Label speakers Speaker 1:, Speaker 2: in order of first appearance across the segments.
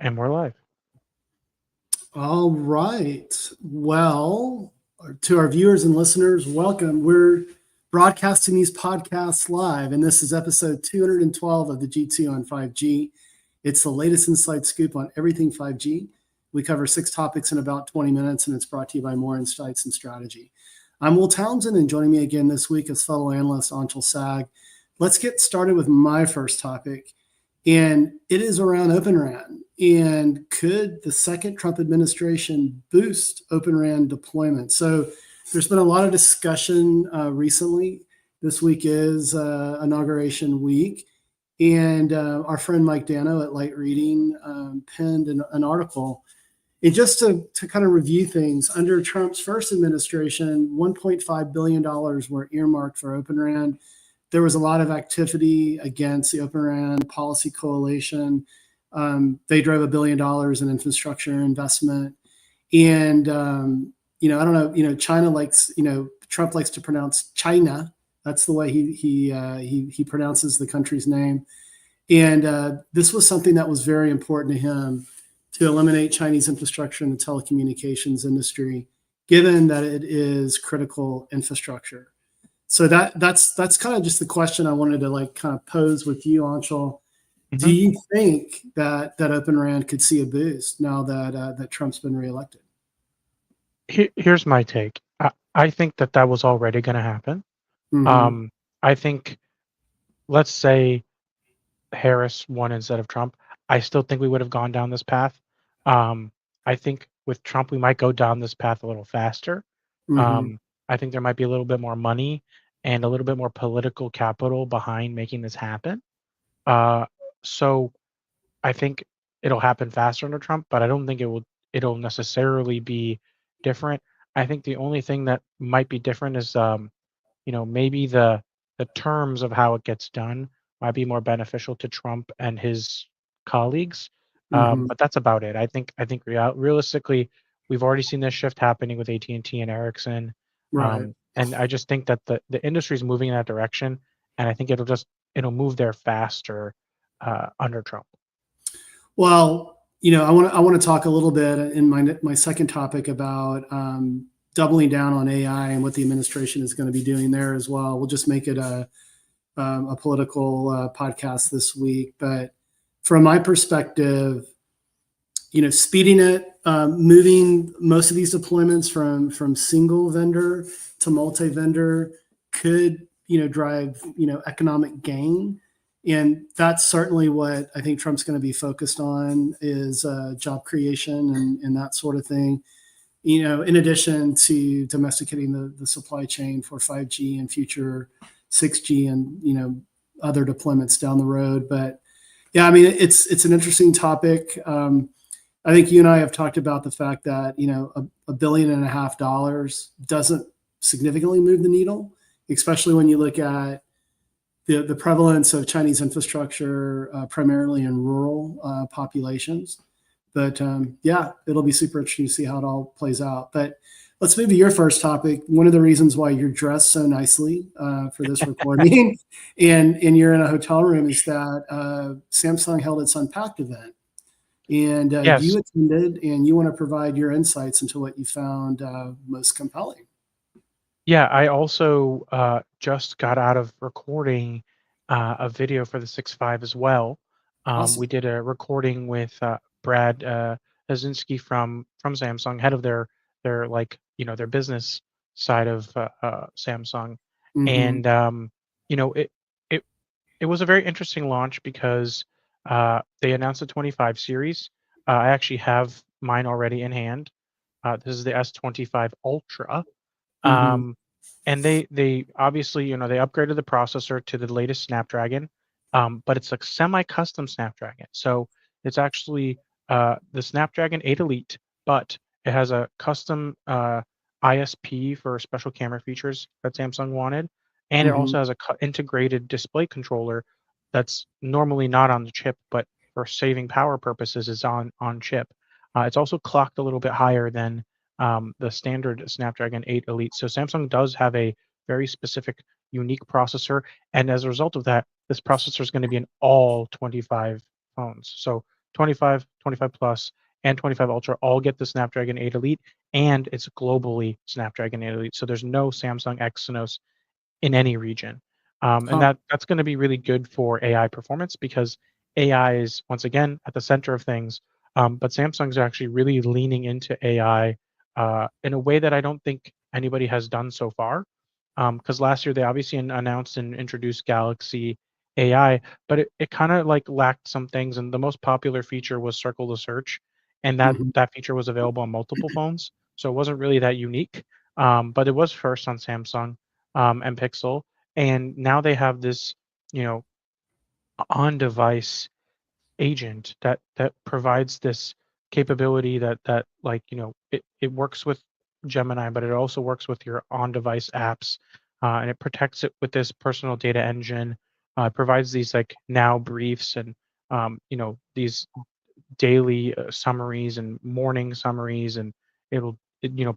Speaker 1: And we're live.
Speaker 2: All right. Well, to our viewers and listeners, welcome. We're broadcasting these podcasts live, and this is episode 212 of the G2 on 5G. It's the latest inside scoop on everything 5G. We cover 6 topics in about 20 minutes, and it's brought to you by More Insights and Strategy. I'm Will Townsend, and joining me again this week is fellow analyst Anshel Sag. Let's get started with my first topic, and it is around OpenRAN. And could the second Trump administration boost OpenRAN deployment? So there's been a lot of discussion recently. This week is inauguration week. And our friend Mike Dano at Light Reading penned an article. And just to kind of review things, under Trump's first administration, $1.5 billion were earmarked for OpenRAN. There was a lot of activity against the OpenRAN policy coalition. They drove $1 billion in infrastructure investment. And, I don't know, China likes, Trump likes to pronounce China. That's the way he pronounces the country's name. And this was something that was very important to him, to eliminate Chinese infrastructure in the telecommunications industry, given that it is critical infrastructure. So that's kind of just the question I wanted to kind of pose with you, Anshel. Do you think that OpenRAN could see a boost now that Trump's been reelected?
Speaker 1: Here's my take. I think that was already going to happen. Mm-hmm. I think, let's say Harris won instead of Trump. I still think we would have gone down this path. I think with Trump, we might go down this path a little faster. Mm-hmm. I think there might be a little bit more money and a little bit more political capital behind making this happen. So I think it'll happen faster under Trump, but I don't think it'll necessarily be different. I think the only thing that might be different is, maybe the terms of how it gets done might be more beneficial to Trump and his colleagues. But that's about it. I think realistically, we've already seen this shift happening with AT&T and Ericsson. Right. And I just think that the industry is moving in that direction, and I think it'll move there faster under Trump.
Speaker 2: Well, I want to talk a little bit in my second topic about doubling down on AI and what the administration is going to be doing there as well. We'll just make it a political podcast this week, but from my perspective, speeding it, moving most of these deployments from single vendor to multi-vendor could drive economic gain. And that's certainly what I think Trump's going to be focused on, is job creation and that sort of thing, in addition to domesticating the supply chain for 5G and future 6G and, other deployments down the road. But yeah, I mean, it's an interesting topic. I think you and I have talked about the fact that, $1.5 billion doesn't significantly move the needle, especially when you look at the prevalence of Chinese infrastructure, primarily in rural populations. But yeah, it'll be super interesting to see how it all plays out. But let's move to your first topic. One of the reasons why you're dressed so nicely for this recording and you're in a hotel room is that Samsung held its Unpacked event. And yes, you attended, and you want to provide your insights into what you found most compelling.
Speaker 1: Yeah, I also just got out of recording a video for the 6.5 as well. Awesome. We did a recording with Brad Hazinski from Samsung, head of their business side of Samsung. Mm-hmm. And it was a very interesting launch because they announced the 25 series. I actually have mine already in hand. This is the S25 Ultra. Mm-hmm. And they obviously, they upgraded the processor to the latest Snapdragon, but it's like semi-custom Snapdragon. So it's actually the Snapdragon 8 Elite, but it has a custom ISP for special camera features that Samsung wanted. And it also has a integrated display controller that's normally not on the chip, but for saving power purposes is on chip. It's also clocked a little bit higher than the standard Snapdragon 8 Elite. So Samsung does have a very specific, unique processor. And as a result of that, this processor is going to be in all 25 phones. So 25, 25 Plus, and 25 Ultra all get the Snapdragon 8 Elite, and it's globally Snapdragon 8 Elite. So there's no Samsung Exynos in any region. And
Speaker 2: Huh.
Speaker 1: that's going to be really good for AI performance because AI is once again at the center of things. But Samsung's actually really leaning into AI in a way that I don't think anybody has done so far. Because last year they obviously announced and introduced Galaxy AI, but it kind of like lacked some things. And the most popular feature was Circle to Search, and
Speaker 2: Mhm.
Speaker 1: that feature was available on multiple phones, so it wasn't really that unique. But it was first on Samsung and Pixel, and now they have this, you know, on-device agent that provides this capability that like it works with Gemini, but it also works with your on-device apps, and it protects it with this personal data engine. It provides these like now briefs and these daily summaries and morning summaries, and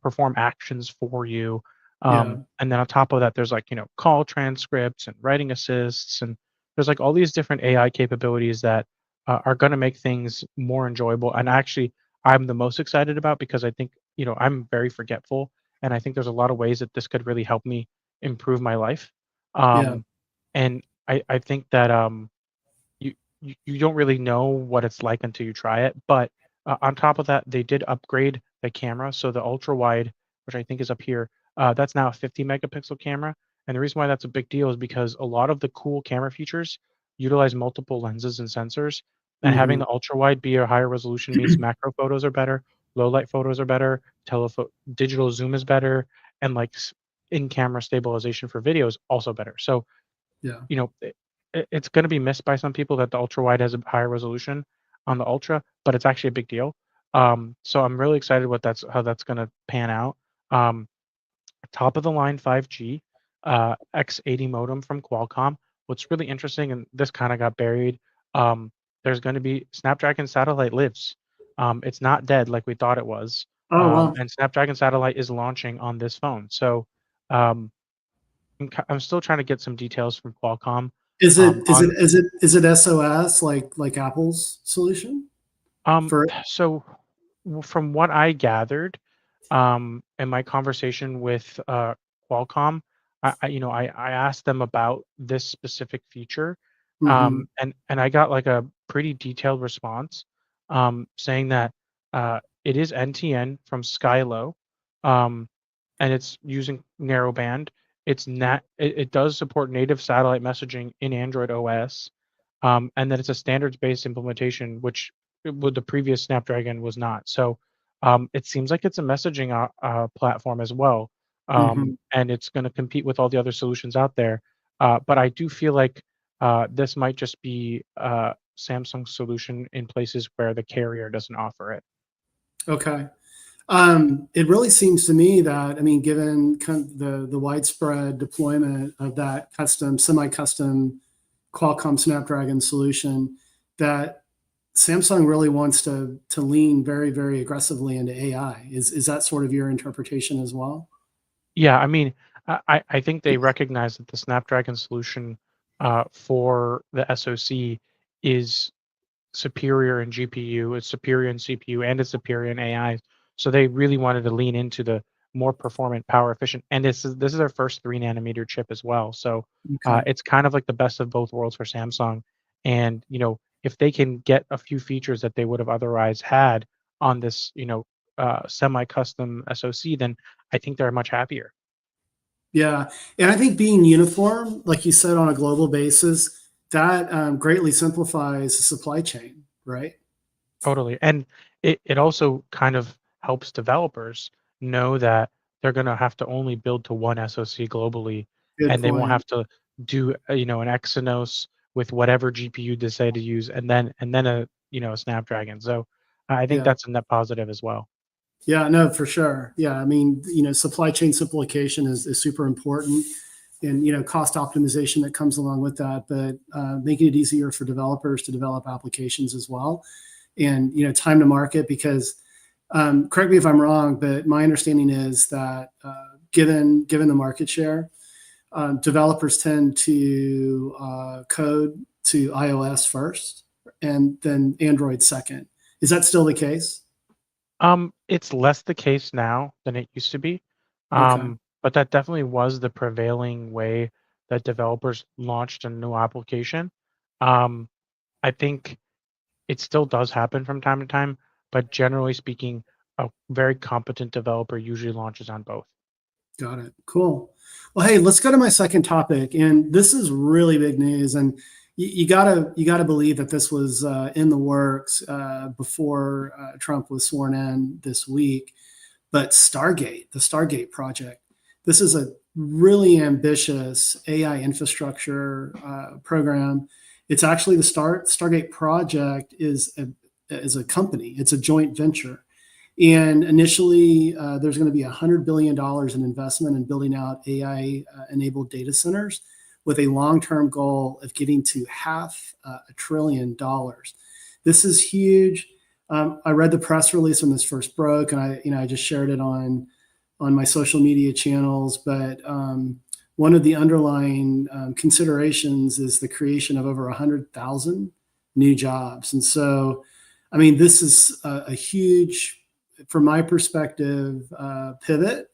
Speaker 1: perform actions for you.
Speaker 2: Yeah.
Speaker 1: And then on top of that, there's like call transcripts and writing assists, and there's like all these different AI capabilities that are going to make things more enjoyable. And actually, I'm the most excited about because I think I'm very forgetful, and I think there's a lot of ways that this could really help me improve my life.
Speaker 2: Yeah.
Speaker 1: Um, and I think that you you don't really know what it's like until you try it. But on top of that, they did upgrade the camera, so the ultra wide, which I think is up here, that's now a 50 megapixel camera. And the reason why that's a big deal is because a lot of the cool camera features utilize multiple lenses and sensors, and having
Speaker 2: Hmm.
Speaker 1: the ultra wide be a higher resolution means macro photos are better, low light photos are better, digital zoom is better, and like in camera stabilization for video is also better. So
Speaker 2: Yeah.
Speaker 1: you know, it's going to be missed by some people that the ultra wide has a higher resolution on the ultra, but it's actually a big deal. So I'm really excited what how that's going to pan out. Um, Top of the line 5G, X80 modem from Qualcomm. What's really interesting, and this kind of got buried, um, there's going to be Snapdragon Satellite lives. It's not dead like we thought it was,
Speaker 2: Oh, wow.
Speaker 1: and Snapdragon Satellite is launching on this phone. So um, I'm still trying to get some details from Qualcomm
Speaker 2: Is it is it
Speaker 1: on
Speaker 2: is it is it SOS like Apple's solution for?
Speaker 1: so from what I gathered in my conversation with Qualcomm, I asked them about this specific feature,
Speaker 2: Hmm.
Speaker 1: and I got like a pretty detailed response, saying that it is NTN from Skylo, um, and it's using narrowband. It does support native satellite messaging in Android OS, and that it's a standards-based implementation, which with the previous Snapdragon was not. So it seems like it's a messaging platform as well,
Speaker 2: Hmm.
Speaker 1: and it's going to compete with all the other solutions out there. But I do feel like this might just be Samsung's solution in places where the carrier doesn't offer it.
Speaker 2: Okay. It really seems to me that, I mean, given kind of the widespread deployment of that semi-custom Qualcomm Snapdragon solution, that Samsung really wants to lean very, very aggressively into AI. Is that sort of your interpretation as well?
Speaker 1: Yeah, I mean, I think they recognize that the Snapdragon solution for the SoC is superior in GPU, it's superior in CPU, and it's superior in AI. So they really wanted to lean into the more performant, power efficient, and this is their first 3 nanometer chip as well. So
Speaker 2: Okay.
Speaker 1: it's kind of like the best of both worlds for Samsung. And if they can get a few features that they would have otherwise had on this, semi-custom SoC, then I think they're much happier.
Speaker 2: Yeah, and I think being uniform, like you said, on a global basis, that greatly simplifies the supply chain, right?
Speaker 1: Totally. And it also kind of helps developers know that they're going to have to only build to one SoC globally,
Speaker 2: Good
Speaker 1: and they won't
Speaker 2: point.
Speaker 1: have to do an Exynos with whatever GPU they decide to use, and then a Snapdragon. So I think
Speaker 2: Yeah.
Speaker 1: that's a net positive as well.
Speaker 2: Yeah, no, for sure. Yeah, I mean, supply chain simplification is super important, and cost optimization that comes along with that. But making it easier for developers to develop applications as well, and time to market. Because correct me if I'm wrong, but my understanding is that given the market share, developers tend to code to iOS first, and then Android second. Is that still the case?
Speaker 1: It's less the case now than it used to be.
Speaker 2: Okay,
Speaker 1: But that definitely was the prevailing way that developers launched a new application. Um, I think it still does happen from time to time, but generally speaking, a very competent developer usually launches on both.
Speaker 2: got it. Cool. Well, hey, let's go to my second topic, and this is really big news. And you gotta believe that this was in the works before Trump was sworn in this week. But Stargate, the Stargate project, this is a really ambitious AI infrastructure program. It's actually the Stargate project is a company. It's a joint venture. And initially, there's going to be $100 billion in investment in building out AI-enabled data centers with a long-term goal of getting to $500 billion. This is huge. I read the press release when this first broke, and I just shared it on my social media channels. But one of the underlying considerations is the creation of over 100,000 new jobs. And so, I mean, this is a huge, from my perspective, pivot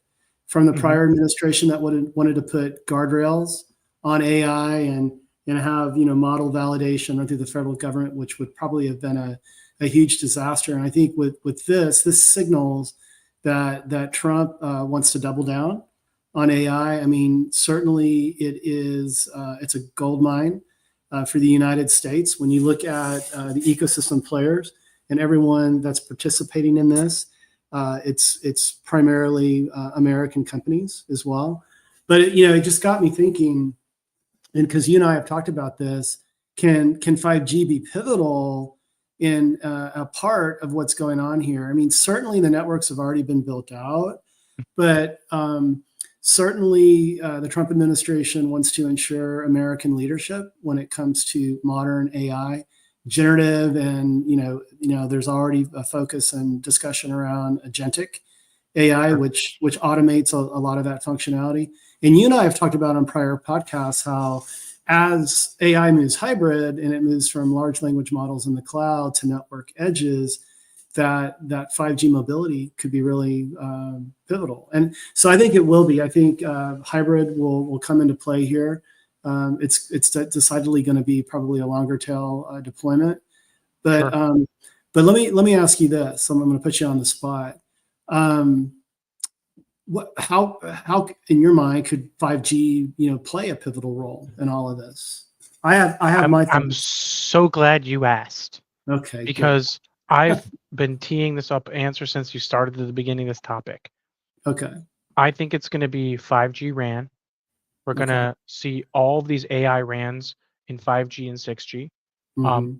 Speaker 2: from the
Speaker 1: Mhm.
Speaker 2: prior administration that wanted to put guardrails on AI and have model validation run through the federal government, which would probably have been a huge disaster. And I think with this signals that Trump wants to double down on AI. I mean, certainly it's a gold mine for the United States. When you look at the ecosystem players and everyone that's participating in this, it's primarily American companies as well. But it just got me thinking, and because you and I have talked about this, can 5G be pivotal in a part of what's going on here? I mean, certainly the networks have already been built out, but certainly the Trump administration wants to ensure American leadership when it comes to modern AI, generative, and there's already a focus and discussion around agentic AI,
Speaker 1: Sure.
Speaker 2: which automates a lot of that functionality. And you and I have talked about on prior podcasts how as AI moves hybrid and it moves from large language models in the cloud to network edges, that 5G mobility could be really pivotal. And so I think it will be. I think hybrid will come into play here. It's decidedly going to be probably a longer tail deployment. But
Speaker 1: Sure.
Speaker 2: but let me ask you this. I'm going to put you on the spot. Um, how in your mind could 5G play a pivotal role in all of this? I have my
Speaker 1: I'm
Speaker 2: thoughts.
Speaker 1: so glad you asked
Speaker 2: Okay, good.
Speaker 1: because I've been teeing this up answer since you started at the beginning of this topic.
Speaker 2: Okay,
Speaker 1: I think it's going to be 5G RAN. We're going
Speaker 2: okay.
Speaker 1: to see all of these AI RANs in 5G and 6G.
Speaker 2: Hmm.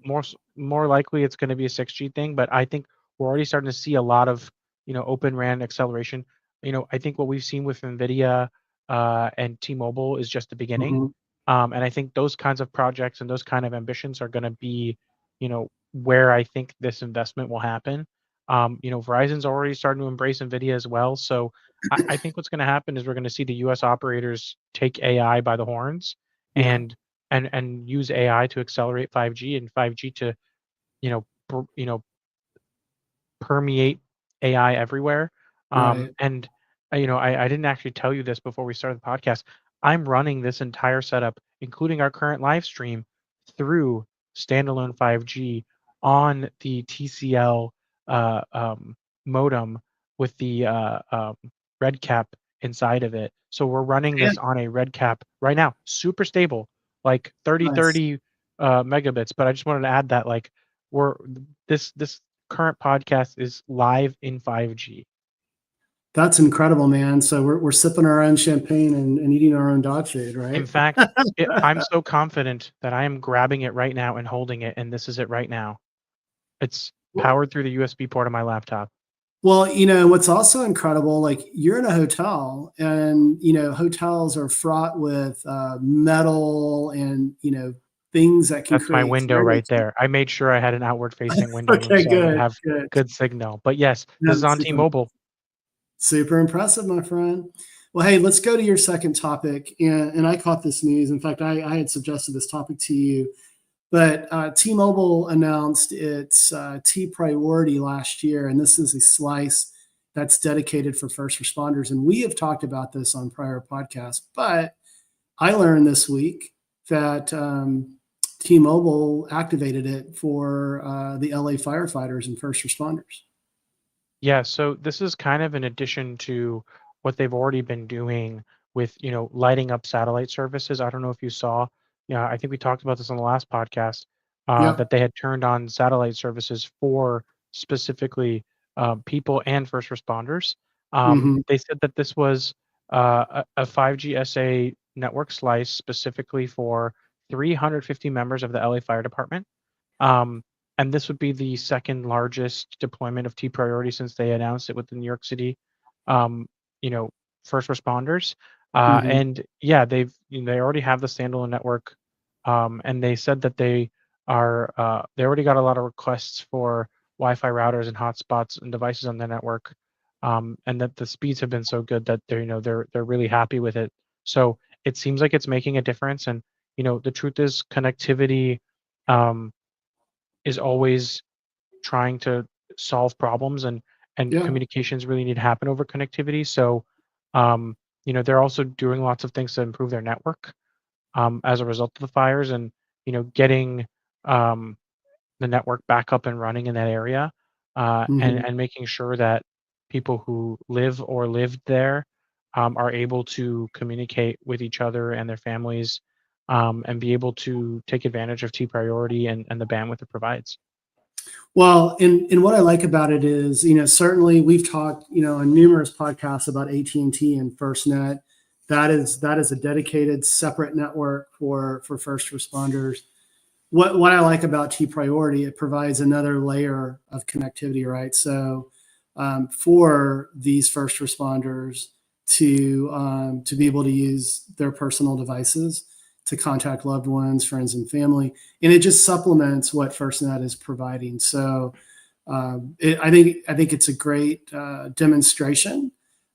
Speaker 1: More likely it's going to be a 6G thing, but I think we're already starting to see a lot of Open RAN acceleration. I think what we've seen with NVIDIA and T-Mobile is just the beginning.
Speaker 2: Hmm.
Speaker 1: And I think those kinds of projects and those kind of ambitions are going to be, where I think this investment will happen. Verizon's already starting to embrace NVIDIA as well. So I think what's going to happen is we're going to see the U.S. operators take AI by the horns
Speaker 2: Yeah,
Speaker 1: and and use AI to accelerate 5G and 5G to you know permeate AI everywhere.
Speaker 2: right.
Speaker 1: And I didn't actually tell you this before we started the podcast. I'm running this entire setup, including our current live stream, through standalone 5G on the TCL modem with the red cap inside of it. So we're running
Speaker 2: Yeah,
Speaker 1: this on a red cap right now, super stable, like 30
Speaker 2: nice.
Speaker 1: 30 megabits. But I just wanted to add that like we're this current podcast is live in 5G.
Speaker 2: That's incredible, man. So we're sipping our own champagne and eating our own dog food,
Speaker 1: In
Speaker 2: right?
Speaker 1: fact, I'm so confident that I am grabbing it right now and holding it, and this is it right now. It's powered through the USB port of my laptop.
Speaker 2: Well, what's also incredible, like you're in a hotel, and hotels are fraught with metal and things that can
Speaker 1: That's my
Speaker 2: create
Speaker 1: window
Speaker 2: flare.
Speaker 1: right there. I made sure I had an outward facing window room
Speaker 2: Okay,
Speaker 1: so I would
Speaker 2: good,
Speaker 1: have
Speaker 2: good.
Speaker 1: good signal. But yes, this is
Speaker 2: That's
Speaker 1: on
Speaker 2: super,
Speaker 1: T-Mobile.
Speaker 2: super impressive, my friend. Well, hey, let's go to your second topic. And I caught this news. In fact, I had suggested this topic to you But T-Mobile announced its T Priority last year, and this is a slice that's dedicated for first responders. And we have talked about this on prior podcasts, but I learned this week that T-Mobile activated it for the LA firefighters and first responders.
Speaker 1: Yeah, so this is kind of in addition to what they've already been doing with, lighting up satellite services. I don't know if you saw, yeah, I think we talked about this on the last podcast,
Speaker 2: Yeah.
Speaker 1: that they had turned on satellite services for specifically people and first responders.
Speaker 2: Hmm.
Speaker 1: They said that this was a 5G SA network slice specifically for 350 members of the LA Fire Department. Um, and this would be the second largest deployment of T Priority since they announced it with the New York City, um, you know, first responders.
Speaker 2: Hmm.
Speaker 1: And yeah, they already have the standalone network, and they said that they already got a lot of requests for Wi-Fi routers and hotspots and devices on the network, and that the speeds have been so good that they're really happy with it. So it seems like it's making a difference. And the truth is, connectivity. Um, is always trying to solve problems, and
Speaker 2: Yeah.
Speaker 1: communications really need to happen over connectivity. So, um, they're also doing lots of things to improve their network as a result of the fires, and getting um, the network back up and running in that area, and
Speaker 2: Hmm.
Speaker 1: making sure that people who live or lived there are able to communicate with each other and their families, and be able to take advantage of T priority and the bandwidth it provides.
Speaker 2: Well, and what I like about it is, certainly we've talked, on numerous podcasts about AT&T and FirstNet. That is a dedicated separate network for first responders. What I like about T Priority, it provides another layer of connectivity, right? So for these first responders to be able to use their personal devices to contact loved ones, friends, and family, and it just supplements what FirstNet is providing. So I think it's a great demonstration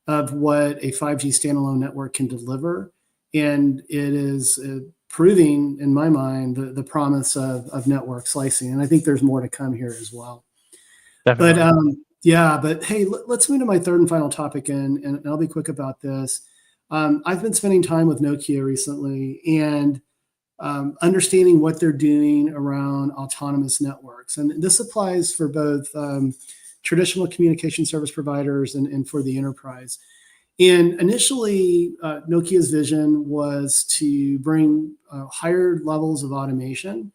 Speaker 2: of what a 5G standalone network can deliver, and it is proving, in my mind, the promise of network slicing. And I think there's more to come here as well. But
Speaker 1: Definitely.
Speaker 2: yeah, but hey, let's move to my third and final topic, and I'll be quick about this. I've been spending time with Nokia recently, and understanding what they're doing around autonomous networks. And this applies for both traditional communication service providers and for the enterprise. And initially, Nokia's vision was to bring higher levels of automation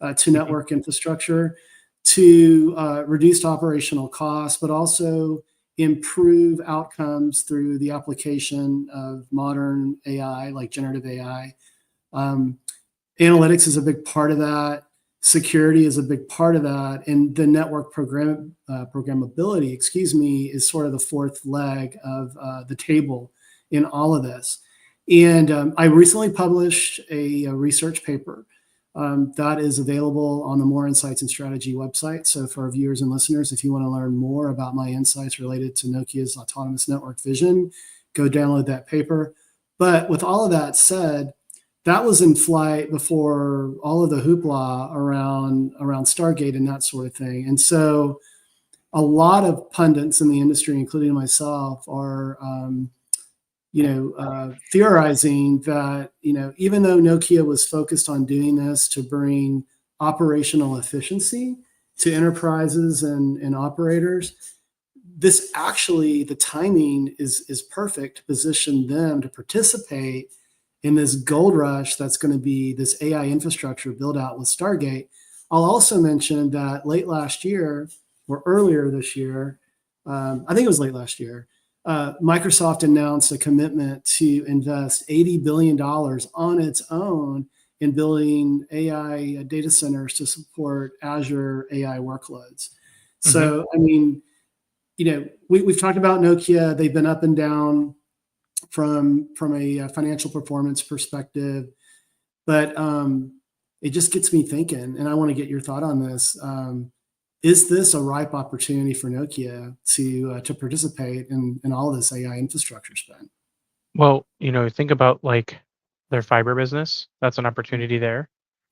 Speaker 2: to
Speaker 1: Mhm.
Speaker 2: network infrastructure to reduce operational costs, but also improve outcomes through the application of modern AI, like generative AI. Um, Analytics is a big part of that. Security is a big part of that, and the network programmability, excuse me, is sort of the fourth leg of the table in all of this. And I recently published a research paper that is available on the More Insights and Strategy website. So for our viewers and listeners, if you want to learn more about my insights related to Nokia's autonomous network vision, go download that paper. But with all of that said, that was in flight before all of the hoopla around Stargate and that sort of thing. And so a lot of pundits in the industry, including myself, are theorizing that even though Nokia was focused on doing this to bring operational efficiency to enterprises and operators, this actually, the timing is perfect to position them to participate in this gold rush that's going to be this AI infrastructure build out with Stargate. I'll also mention that late last year or earlier this year, I think it was late last year, Microsoft announced a commitment to invest $80 billion on its own in building AI data centers to support Azure AI workloads.
Speaker 1: Mhm.
Speaker 2: So, I mean, we've talked about Nokia. They've been up and down from a financial performance perspective, but it just gets me thinking, and I want to get your thought on this. Is this a ripe opportunity for Nokia to participate in all this AI infrastructure spend?
Speaker 1: Well, think about like their fiber business. That's an opportunity there.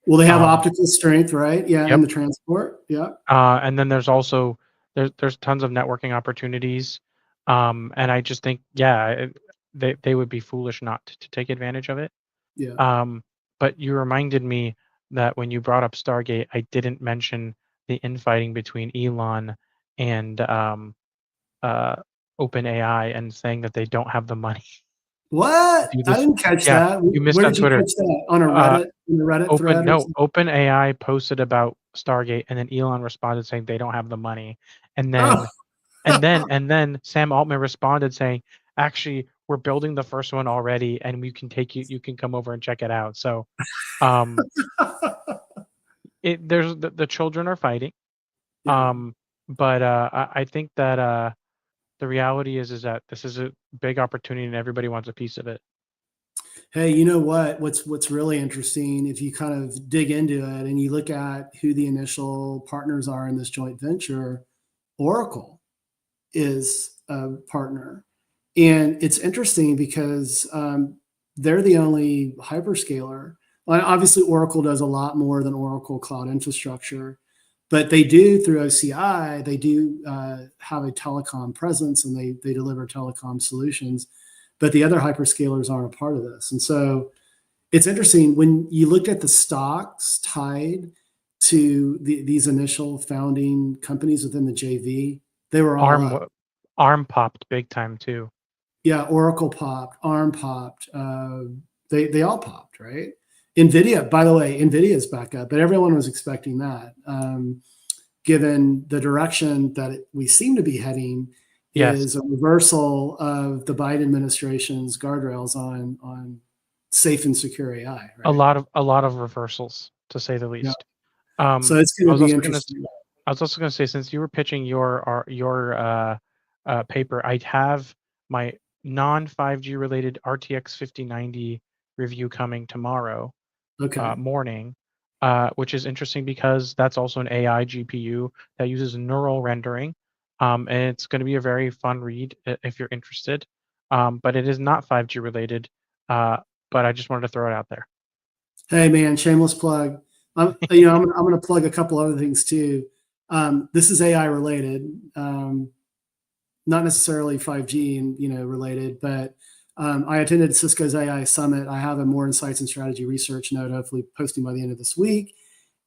Speaker 2: Well, they have
Speaker 1: Um,
Speaker 2: optical strength, right? Yeah, in
Speaker 1: yep.
Speaker 2: the transport. Yeah.
Speaker 1: And then there's also there's tons of networking opportunities. And I just think, yeah, they would be foolish not to take advantage of it.
Speaker 2: Yeah.
Speaker 1: Um, but you reminded me that when you brought up Stargate, I didn't mention the infighting between Elon and uh, OpenAI and saying that they don't have the money
Speaker 2: What?
Speaker 1: to do
Speaker 2: I
Speaker 1: this.
Speaker 2: didn't catch
Speaker 1: Yeah,
Speaker 2: that.
Speaker 1: you missed
Speaker 2: Where
Speaker 1: on
Speaker 2: did you
Speaker 1: Twitter.
Speaker 2: catch that? On a
Speaker 1: Uh,
Speaker 2: Reddit, in a Reddit thread or something?
Speaker 1: OpenAI posted about Stargate, and then Elon responded saying they don't have the money, and
Speaker 2: Oh,
Speaker 1: then Sam Altman responded saying, "Actually, we're building the first one already, and we can take you. You can come over and check it out." So, um, there's the children are fighting.
Speaker 2: yeah.
Speaker 1: Um, but I think that the reality is that this is a big opportunity, and everybody wants a piece of it.
Speaker 2: Hey, you know what? What's really interesting if you kind of dig into it and you look at who the initial partners are in this joint venture, Oracle is a partner. And it's interesting because they're the only hyperscaler. Well, obviously, Oracle does a lot more than Oracle Cloud Infrastructure, but they do through OCI, they do have a telecom presence and they deliver telecom solutions. But the other hyperscalers aren't a part of this. And so it's interesting when you looked at the stocks tied to these initial founding companies within the JV, they were all
Speaker 1: Arm
Speaker 2: up.
Speaker 1: w- Arm popped big time too.
Speaker 2: Yeah, Oracle popped, ARM popped, they all popped, right? Nvidia, by the way, Nvidia is back up, but everyone was expecting that, given the direction that we seem to be heading
Speaker 1: Yes,
Speaker 2: is a reversal of the Biden administration's guardrails on safe and secure AI, right?
Speaker 1: a lot of reversals to say the
Speaker 2: Yeah.
Speaker 1: least.
Speaker 2: So it's going
Speaker 1: I
Speaker 2: to
Speaker 1: was
Speaker 2: be
Speaker 1: also gonna
Speaker 2: interesting.
Speaker 1: I was also gonna say, since you were pitching your paper, I'd have my non 5G related RTX 5090 review coming tomorrow
Speaker 2: Okay.
Speaker 1: morning, which is interesting because that's also an AI GPU that uses neural rendering. And it's going to be a very fun read if you're interested. But it is not 5G related. Uh, but I just wanted to throw it out there.
Speaker 2: Hey man, shameless plug. I'm going to plug a couple other things too. This is AI related, not necessarily 5G and related, but I attended Cisco's AI Summit. I have a more insights and strategy research note, hopefully posting by the end of this week.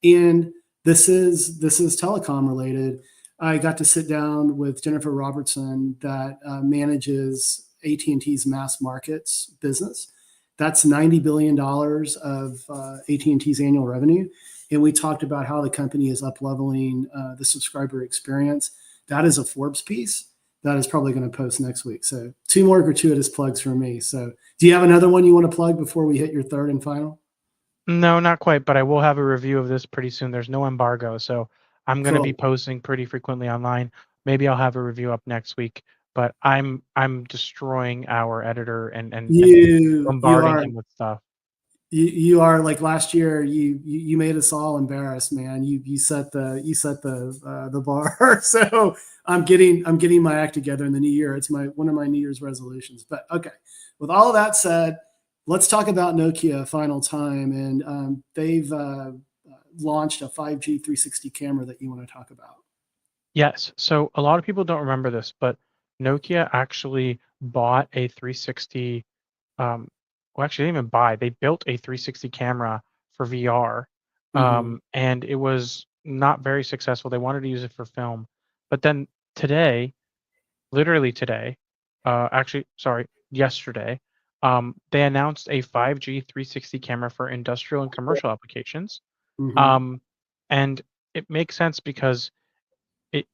Speaker 2: And this is telecom related. I got to sit down with Jennifer Robertson that manages AT&T's mass markets business. That's $90 billion of AT&T's annual revenue. And we talked about how the company is up leveling the subscriber experience. That is a Forbes piece that is probably going to post next week. So two more gratuitous plugs from me. So do you have another one you want to plug before we hit your third and final?
Speaker 1: No, not quite, but I will have a review of this pretty soon. There's no embargo, so I'm going to be
Speaker 2: Cool.
Speaker 1: posting pretty frequently online. Maybe I'll have a review up next week, but I'm destroying our editor and
Speaker 2: You
Speaker 1: bombarding
Speaker 2: are
Speaker 1: him with stuff.
Speaker 2: you are like last year. You made us all embarrassed, man. You set the bar. So I'm getting my act together in the new year. It's my one of my New Year's resolutions. But okay, with all of that said, let's talk about Nokia final time, and they've launched a 5G 360 camera that you want to talk about.
Speaker 1: Yes. So a lot of people don't remember this, but Nokia actually bought a 360. Well, actually, they didn't even buy. They built a 360 camera for VR,
Speaker 2: Mm-hmm.
Speaker 1: and it was not very successful. They wanted to use it for film, but then today, literally today, actually, sorry, yesterday, they announced a 5G 360 camera for industrial and commercial applications.
Speaker 2: Mm-hmm.
Speaker 1: Um, and it makes sense because it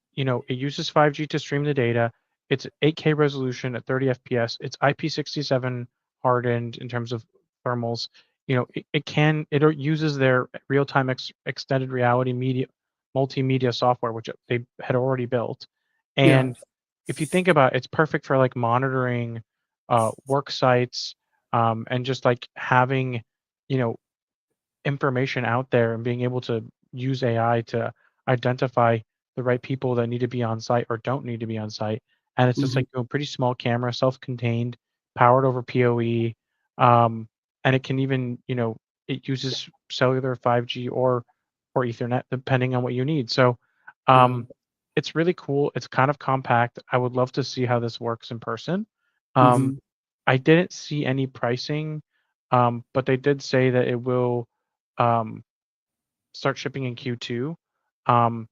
Speaker 1: uses 5G to stream the data. It's 8K resolution at 30 FPS. It's IP67 hardened in terms of thermals. It uses their real-time extended reality media multimedia software, which they had already built.
Speaker 2: Yeah.
Speaker 1: And if you think about it, it's perfect for like monitoring work sites, and just like having, you know, information out there and being able to use AI to identify the right people that need to be on site or don't need to be on site. And it's just
Speaker 2: Mm-hmm.
Speaker 1: like a pretty small camera, self-contained, powered over PoE, and it can even, it uses cellular, 5G, or Ethernet, depending on what you need. So
Speaker 2: Yeah.
Speaker 1: um, it's really cool. It's kind of compact. I would love to see how this works in person. Um,
Speaker 2: Hmm.
Speaker 1: I didn't see any pricing, but they did say that it will um, start shipping in Q2. And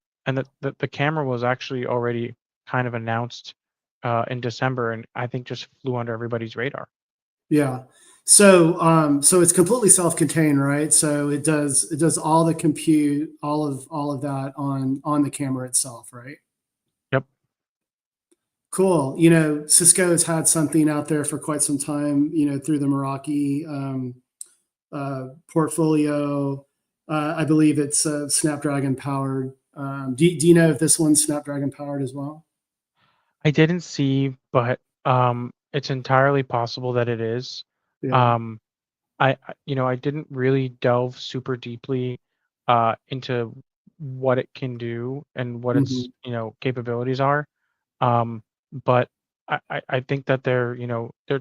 Speaker 1: the camera was actually already kind of announced in December, and I think just flew under everybody's radar.
Speaker 2: Yeah. So it's completely self-contained, right? So it does all the compute, all of that on the camera itself, right?
Speaker 1: Yep.
Speaker 2: Cool. Cisco has had something out there for quite some time, through the Meraki portfolio. I believe it's Snapdragon powered. Do you know if this one's Snapdragon powered as well?
Speaker 1: I didn't see, but it's entirely possible that it is.
Speaker 2: Yeah.
Speaker 1: Um, I didn't really delve super deeply into what it can do and what its
Speaker 2: Hmm.
Speaker 1: capabilities are. Um, but I think that they're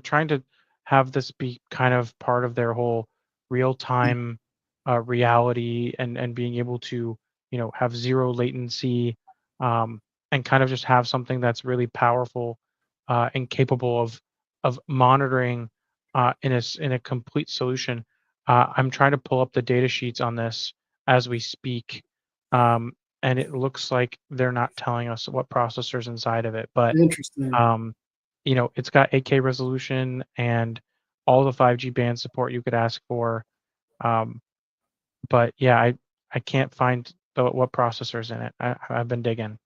Speaker 1: trying to have this be kind of part of their whole real time reality, and being able to have zero latency, um, and kind of just have something that's really powerful and capable of monitoring in a complete solution. I'm trying to pull up the data sheets on this as we speak, um, and it looks like they're not telling us what processor's inside of it. But
Speaker 2: Interesting.
Speaker 1: um, it's got 8K resolution and all the 5G band support you could ask for. Um, but yeah, I can't find what processor's in it. I've been digging.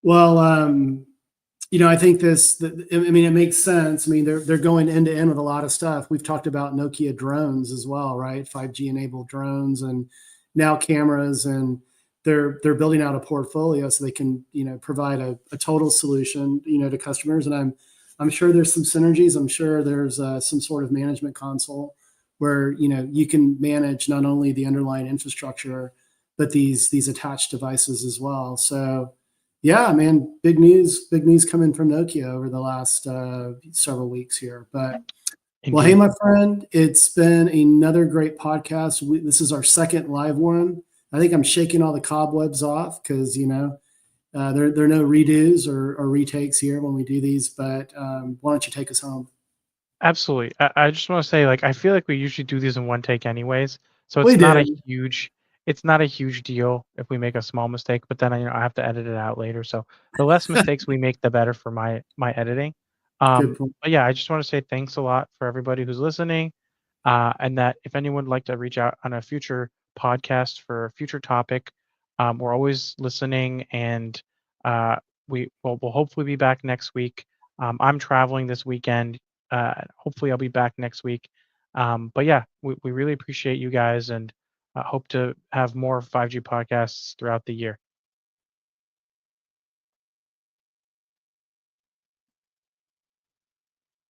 Speaker 2: Well, I think I mean, it makes sense. I mean, they're going end to end with a lot of stuff. We've talked about Nokia drones as well, right? 5G enabled drones and now cameras, and they're building out a portfolio so they can, provide a total solution, to customers. And I'm sure there's some synergies. I'm sure there's some sort of management console where, you can manage not only the underlying infrastructure, but these attached devices as well. So yeah, man, big news coming from Nokia over the last several weeks here. But well, hey,
Speaker 1: Indeed.
Speaker 2: my friend, it's been another great podcast. This is our second live one. I think I'm shaking all the cobwebs off because there are no redos or retakes here when we do these. But why don't you take us home?
Speaker 1: Absolutely. I just want to say, like, I feel like we usually do these in one take anyways, so
Speaker 2: We do.
Speaker 1: it's not a huge deal if we make a small mistake, but then I have to edit it out later. So the less mistakes we make, the better for my editing.
Speaker 2: Good point.
Speaker 1: But yeah, I just want to say thanks a lot for everybody who's listening, and that if anyone would like to reach out on a future podcast for a future topic, we're always listening, and uh, we'll hopefully be back next week. I'm traveling this weekend. Hopefully, I'll be back next week. But yeah, we really appreciate you guys, and hope to have more 5G podcasts throughout the year.